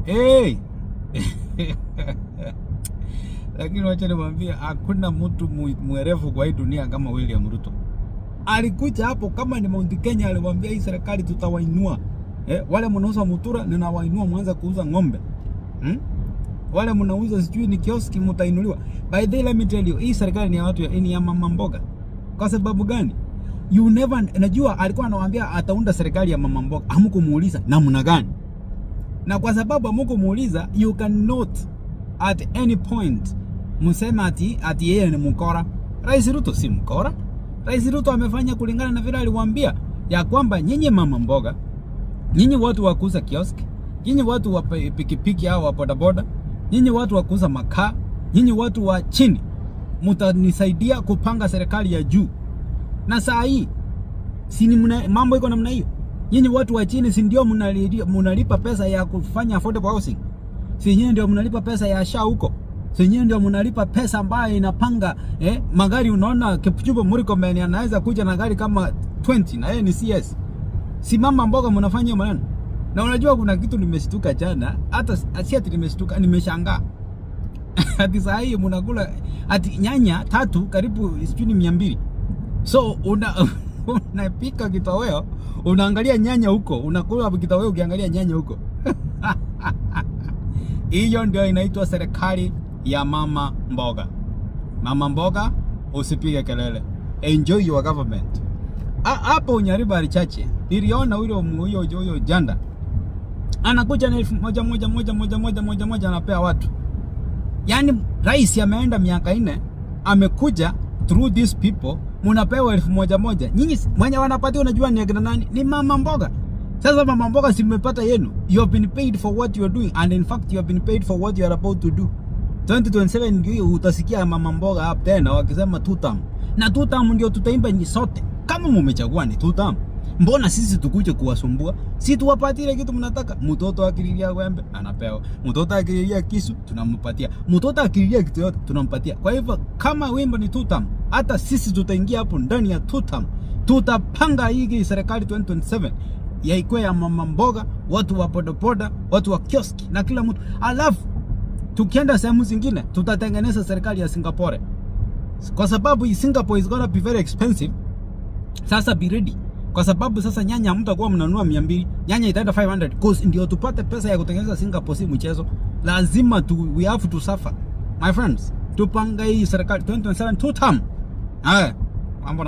Hey. Lakini wacha niwaambie, hakuna mtu mwerevu kwa hii dunia kama William Ruto. Alikuja hapo kama ni Mount Kenya, aliwaambia hii serikali tutawainua. Wale mnauza mutura ninawainua, mwanza kuuza ng'ombe. Wale mnauza sijui ni kioski mtainuliwa. By the way, let me tell you, hii serikali ni ya watu ni ya mama mboga. Kwa sababu gani? You never, najua alikuwa anawaambia ataunda serikali ya mama mboga. Hamkumuuliza namna gani? Na kwa sababu hamkumuuliza, you cannot at any point msema ati yeye ni mkora. Rais Ruto si mkora. Rais Ruto amefanya kulingana na vile aliwaambia ya kwamba nyinyi mama mboga, nyinyi watu wa kuuza kiosk, nyinyi watu wa pikipiki au wa bodaboda, nyinyi watu wa kuuza makaa, nyinyi watu wa chini, mtanisaidia kupanga serikali ya juu. Na saa hii si ni mambo iko namna hiyo. Nyinyi watu wa chini si ndio mnalipa pesa ya kufanya affordable housing? Si nyinyi ndio mnalipa pesa ya SHA huko? Si nyinyi ndio mnalipa pesa ambayo inapanga magari? Unaona Kipchumba Murkomen anaweza kuja na gari kama 20 na yeye ni CS. Si mama mboga mnafanya maneno. Na unajua kuna kitu nimeshtuka jana, hata asiati nimeshtuka, nimeshangaa. Hadi saa hii mnakula ati nyanya 3 karibu 200. So unapika kitoweo, unaangalia nyanya huko, unakula kitoweo ukiangalia nyanya huko. Hiyo ndio inaitwa serikali ya mama mboga. Mama mboga, usipige kelele. Enjoy your government. Hapo Nyariba alichache. Niliona huyo janda anakuja na 1,100 anapea watu. Yaani rais ameenda miaka 4, amekuja through these people, mnapewa 1,100. Nyinyi mwenye wanapatia unajua ni akina nani? Ni mama mboga. Sasa mama mboga si mmepata yenu. You have been paid for what you are doing, and in fact you have been paid for what you are about to do. 2027 ndio utasikia mama mboga hapa tena wakisema 2 term. Na 2 term ndio tutaimba ni sote. Kama mmechagua ni 2 term, mbona sisi tukuje kuwasumbua? Si tuwapatie kitu mnataka. Mtoto akililia wembe anapewa. Mtoto akililia kisu tunampatia. Mtoto akililia kitu yote tunampatia. Kwa hivyo kama wimbo ni 2 term, hata sisi tutaingia hapo ndani ya 2 term. Tutapanga hii serikali 2027 ya ikuwe ya mama mboga, watu wa bodaboda, watu wa kioski na kila mtu. Alafu tukienda sehemu zingine tutatengeneza serikali ya Singapore. Kwa sababu Singapore is gonna be very expensive. Sasa be ready. Kwa sababu sasa nyanya mtakuwa mnanunua 200, nyanya itaenda 500. Cause ndio tupate pesa ya kutengeneza Singapore, si mchezo. Lazima we have to suffer. My friends, tupanga hii serikali 2027 2 term. Mambo